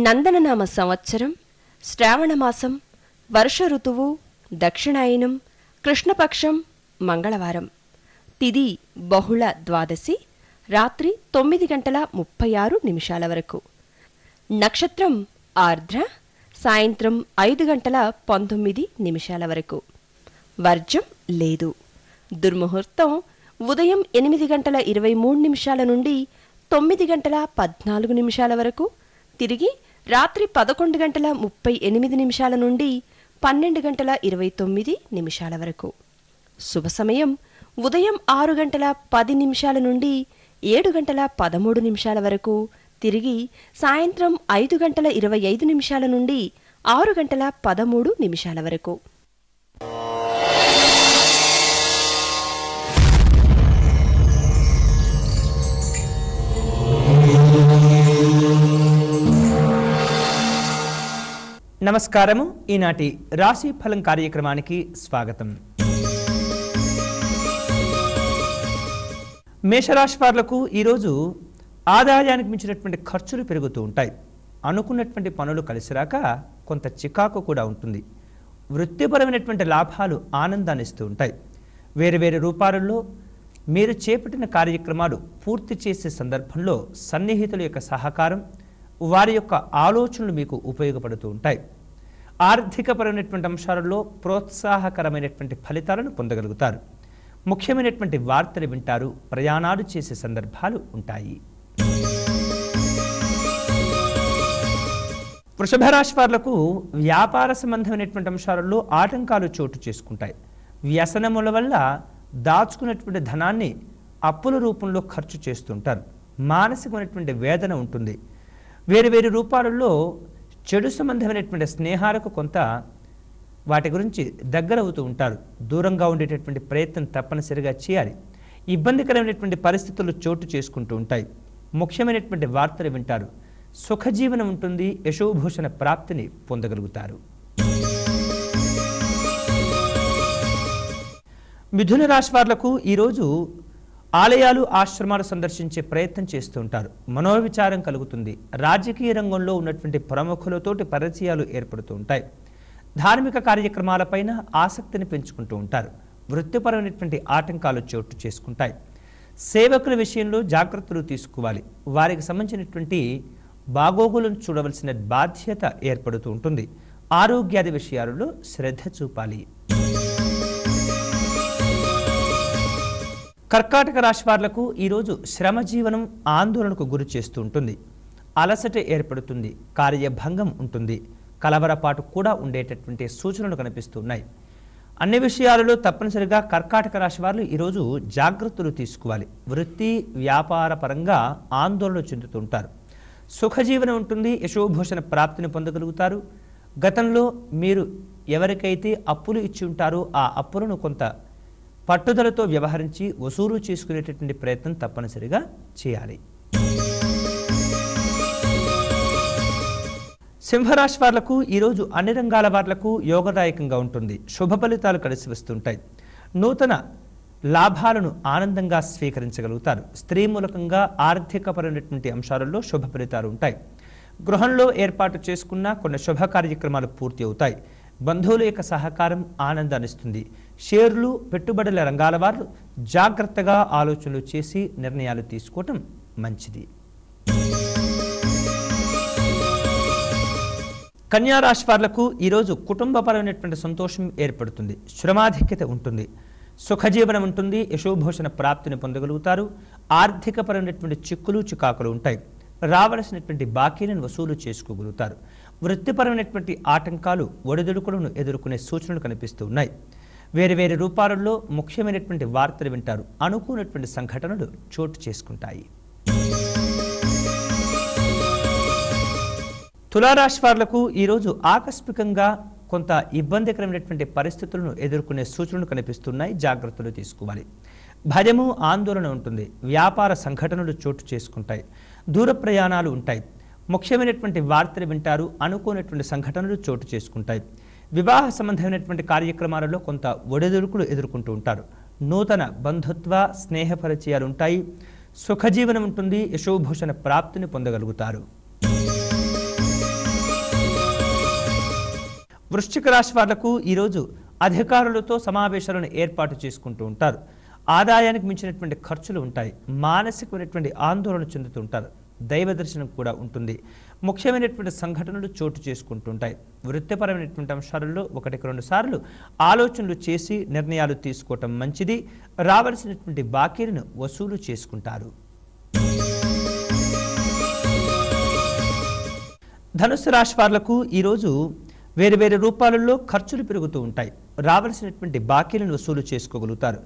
నందననామ సంవత్సరం శ్రావణమాసం వర్ష ఋతువు దక్షిణాయనం కృష్ణపక్షం మంగళవారం తిథి బహుళ ద్వాదశి రాత్రి 9:36 వరకు నక్షత్రం ఆర్ద్ర సాయంత్రం 5:19 వరకు వర్జం లేదు దుర్ముహూర్తం ఉదయం 8:23 నుండి 9:14 వరకు తిరిగి రాత్రి 11:38 నుండి 12:29 వరకు శుభ సమయం ఉదయం 6:10 నుండి 7:13 వరకు తిరిగి సాయంత్రం 5:25 నుండి 6:13 వరకు. నమస్కారము. ఈనాటి రాశి ఫలం కార్యక్రమానికి స్వాగతం. మేషరాశి వాళ్లకు ఈరోజు ఆదాయానికి మించినటువంటి ఖర్చులు పెరుగుతూ ఉంటాయి. అనుకున్నటువంటి పనులు కలిసిరాక కొంత చికాకు కూడా ఉంటుంది. వృత్తిపరమైనటువంటి లాభాలు ఆనందాన్ని ఇస్తూ ఉంటాయి. వేరు వేరు రూపాలలో మీరు చేపట్టిన కార్యక్రమాలు పూర్తి చేసే సందర్భంలో సన్నిహితుల యొక్క సహకారం, వారి యొక్క ఆలోచనలు మీకు ఉపయోగపడుతూ ఉంటాయి. ఆర్థికపరమైనటువంటి అంశాలలో ప్రోత్సాహకరమైనటువంటి ఫలితాలను పొందగలుగుతారు. ముఖ్యమైనటువంటి వార్తలు వింటారు. ప్రయాణాలు చేసే సందర్భాలు ఉంటాయి. వృషభ రాశి వాళ్లకు వ్యాపార సంబంధమైనటువంటి అంశాలలో ఆటంకాలు చోటు చేసుకుంటాయి. వ్యసనముల వల్ల దాచుకున్నటువంటి ధనాన్ని అప్పుల రూపంలో ఖర్చు చేస్తుంటారు. మానసికమైనటువంటి వేదన ఉంటుంది. వేరు వేరు రూపాలలో చెడు సంబంధమైనటువంటి స్నేహాలకు కొంత వాటి గురించి దగ్గరవుతూ ఉంటారు. దూరంగా ఉండేటటువంటి ప్రయత్నం తప్పనిసరిగా చేయాలి. ఇబ్బందికరమైనటువంటి పరిస్థితులు చోటు చేసుకుంటూ ఉంటాయి. ముఖ్యమైనటువంటి వార్తలు వింటారు. సుఖజీవనం ఉంటుంది. యశోభూషణ ప్రాప్తిని పొందగలుగుతారు. మిథున రాశి వాళ్లకు ఈరోజు ఆలయాలు, ఆశ్రమాలు సందర్శించే ప్రయత్నం చేస్తూ ఉంటారు. మనోవిచారం కలుగుతుంది. రాజకీయ రంగంలో ఉన్నటువంటి ప్రముఖులతోటి పరిచయాలు ఏర్పడుతూ ఉంటాయి. ధార్మిక కార్యక్రమాలపైన ఆసక్తిని పెంచుకుంటూ ఉంటారు. వృత్తిపరమైనటువంటి ఆటంకాలు చోటు చేసుకుంటాయి. సేవకుల విషయంలో జాగ్రత్తలు తీసుకోవాలి. వారికి సంబంధించినటువంటి బాగోగులను చూడవలసిన బాధ్యత ఏర్పడుతూ ఉంటుంది. ఆరోగ్యాది విషయాలలో శ్రద్ధ చూపాలి. కర్కాటక రాశి వాళ్లకు ఈరోజు శ్రమజీవనం ఆందోళనకు గురి చేస్తూ ఉంటుంది. అలసట ఏర్పడుతుంది. కార్యభంగం ఉంటుంది. కలవరపాటు కూడా ఉండేటటువంటి సూచనలు కనిపిస్తున్నాయి. అన్ని విషయాలలో తప్పనిసరిగా కర్కాటక రాశి వారు ఈరోజు జాగ్రత్తలు తీసుకోవాలి. వృత్తి వ్యాపార పరంగా ఆందోళన చెందుతుంటారు. సుఖజీవనం ఉంటుంది. యశోభూషణ ప్రాప్తిని పొందగలుగుతారు. గతంలో మీరు ఎవరికైతే అప్పులు ఇచ్చి ఉంటారో ఆ అప్పులను కొంత పట్టుదలతో వ్యవహరించి వసూలు చేసుకునేటటువంటి ప్రయత్నం తప్పనిసరిగా చేయాలి. సింహరాశి వాళ్లకు ఈరోజు అన్ని రంగాల వాళ్లకు యోగదాయకంగా ఉంటుంది. శుభ ఫలితాలు కలిసి వస్తుంటాయి. నూతన లాభాలను ఆనందంగా స్వీకరించగలుగుతారు. స్త్రీ మూలకంగా ఆర్థికపరమైనటువంటి అంశాలలో శుభ ఫలితాలు ఉంటాయి. గృహంలో ఏర్పాటు చేసుకున్న కొన్ని శుభ కార్యక్రమాలు పూర్తి అవుతాయి. బంధువుల యొక్క సహకారం ఆనందాన్నిస్తుంది. షేర్లు, పెట్టుబడుల రంగాల వారు జాగ్రత్తగా ఆలోచనలు చేసి నిర్ణయాలు తీసుకోవటం మంచిది. కన్యా రాశి వాళ్లకు ఈరోజు కుటుంబపరమైనటువంటి సంతోషం ఏర్పడుతుంది. శ్రమాధిక్యత ఉంటుంది. సుఖజీవనం ఉంటుంది. యశోభూషణ ప్రాప్తిని పొందగలుగుతారు. ఆర్థికపరమైనటువంటి చిక్కులు చికాకులు ఉంటాయి. రావలసినటువంటి బాకీలను వసూలు చేసుకోగలుగుతారు. వృత్తిపరమైనటువంటి ఆటంకాలు, ఒడిదుడుకులను ఎదుర్కొనే సూచనలు కనిపిస్తూ ఉన్నాయి. వేరు వేరు రూపాలలో ముఖ్యమైనటువంటి వార్తలు వింటారు. అనుకున్నటువంటి సంఘటనలు చోటు చేసుకుంటాయి. తులారాశి వాళ్లకు ఈరోజు ఆకస్మికంగా కొంత ఇబ్బందికరమైనటువంటి పరిస్థితులను ఎదుర్కొనే సూచనలు కనిపిస్తున్నాయి. జాగ్రత్తలు తీసుకోవాలి. భయము, ఆందోళన ఉంటుంది. వ్యాపార సంఘటనలు చోటు చేసుకుంటాయి. దూర ప్రయాణాలు ఉంటాయి. ముఖ్యమైనటువంటి వార్తలు వింటారు. అనుకోనటువంటి సంఘటనలు చోటు చేసుకుంటాయి. వివాహ సంబంధమైనటువంటి కార్యక్రమాలలో కొంత ఒడిదుడుకులు ఎదుర్కొంటూ ఉంటారు. నూతన బంధుత్వ స్నేహ పరిచయాలు ఉంటాయి. సుఖజీవనం ఉంటుంది. యశోభూషణ ప్రాప్తిని పొందగలుగుతారు. వృశ్చిక రాశి వాళ్లకు ఈరోజు అధికారులతో సమావేశాలను ఏర్పాటు చేసుకుంటూ ఉంటారు. ఆదాయానికి మించినటువంటి ఖర్చులు ఉంటాయి. మానసికమైనటువంటి ఆందోళన చెందుతూ ఉంటారు. దైవ దర్శనం కూడా ఉంటుంది. ముఖ్యమైనటువంటి సంఘటనలు చోటు చేసుకుంటుంటాయి. వృత్తిపరమైనటువంటి అంశాలలో 1-2 సార్లు ఆలోచనలు చేసి నిర్ణయాలు తీసుకోవటం మంచిది. రావాల్సినటువంటి బాకీలను వసూలు చేసుకుంటారు. ధనుస్సు రాశి వాళ్లకు ఈరోజు వేరు రూపాలలో ఖర్చులు పెరుగుతూ ఉంటాయి. రావాల్సినటువంటి బాకీలను వసూలు చేసుకోగలుగుతారు.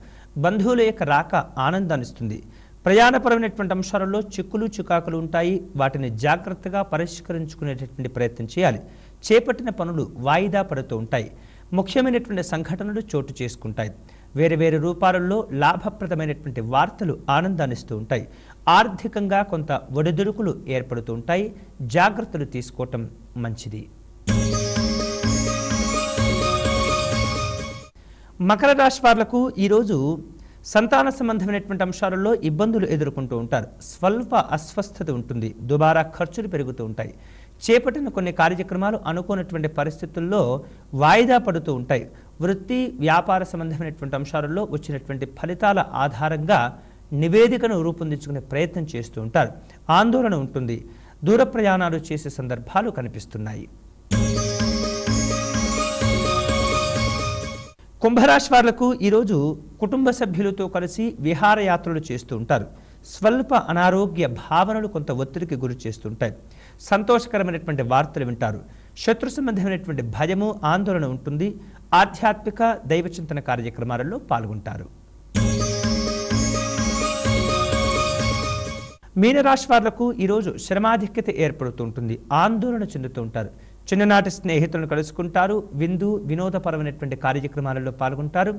బంధువుల యొక్క రాక ఆనందాన్నిస్తుంది. ప్రయాణపరమైనటువంటి అంశాలలో చిక్కులు చికాకులు ఉంటాయి. వాటిని జాగ్రత్తగా పరిష్కరించుకునేటటువంటి ప్రయత్నం చేయాలి. చేపట్టిన పనులు వాయిదా పడుతూ ఉంటాయి. ముఖ్యమైనటువంటి సంఘటనలు చోటు చేసుకుంటాయి. వేరు రూపాలలో లాభప్రదమైనటువంటి వార్తలు ఆనందాన్నిస్తూ ఉంటాయి. ఆర్థికంగా కొంత ఒడిదుడుకులు ఏర్పడుతూ ఉంటాయి. జాగ్రత్తలు తీసుకోవటం మంచిది. మకర రాశి వాళ్లకు ఈరోజు సంతాన సంబంధమైనటువంటి అంశాలలో ఇబ్బందులు ఎదుర్కొంటూ ఉంటారు. స్వల్ప అస్వస్థత ఉంటుంది. దుబారా ఖర్చులు పెరుగుతూ ఉంటాయి. చేపట్టిన కొన్ని కార్యక్రమాలు అనుకోనటువంటి పరిస్థితుల్లో వాయిదా పడుతూ ఉంటాయి. వృత్తి వ్యాపార సంబంధమైనటువంటి అంశాలలో వచ్చినటువంటి ఫలితాల ఆధారంగా నివేదికను రూపొందించుకునే ప్రయత్నం చేస్తూ ఉంటారు. ఆందోళన ఉంటుంది. దూర ప్రయాణాలు చేసే సందర్భాలు కనిపిస్తున్నాయి. కుంభరాశి వాళ్లకు ఈరోజు కుటుంబ సభ్యులతో కలిసి విహారయాత్రలు చేస్తూ ఉంటారు. స్వల్ప అనారోగ్య భావనలు కొంత ఒత్తిడికి గురి చేస్తుంటాయి. సంతోషకరమైనటువంటి వార్తలు వింటారు. శత్రు సంబంధమైనటువంటి భయము ఆందోళన ఉంటుంది. ఆధ్యాత్మిక దైవచింతన కార్యక్రమాలలో పాల్గొంటారు. మీనరాశి వాళ్లకు ఈరోజు శ్రమాధిక్యత ఏర్పడుతూ ఉంటుంది. ఆందోళన చెందుతూ ఉంటారు. చిన్ననాటి స్నేహితులను కలుసుకుంటారు. వినోదపరమైనటువంటి కార్యక్రమాలలో పాల్గొంటారు.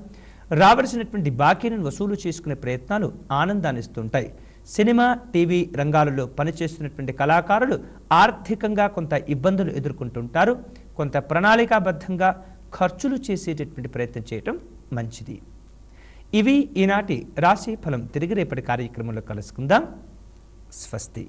రావలసినటువంటి బాకీలను వసూలు చేసుకునే ప్రయత్నాలు ఆనందాన్నిస్తుంటాయి. సినిమా టీవీ రంగాలలో పనిచేస్తున్నటువంటి కళాకారులు ఆర్థికంగా కొంత ఇబ్బందులు ఎదుర్కొంటుంటారు. కొంత ప్రణాళికాబద్ధంగా ఖర్చులు చేసేటటువంటి ప్రయత్నం చేయటం మంచిది. ఇవి ఈనాటి రాశి ఫలం. తిరిగి రేపటి కార్యక్రమంలో కలుసుకుందాం. స్వస్తి.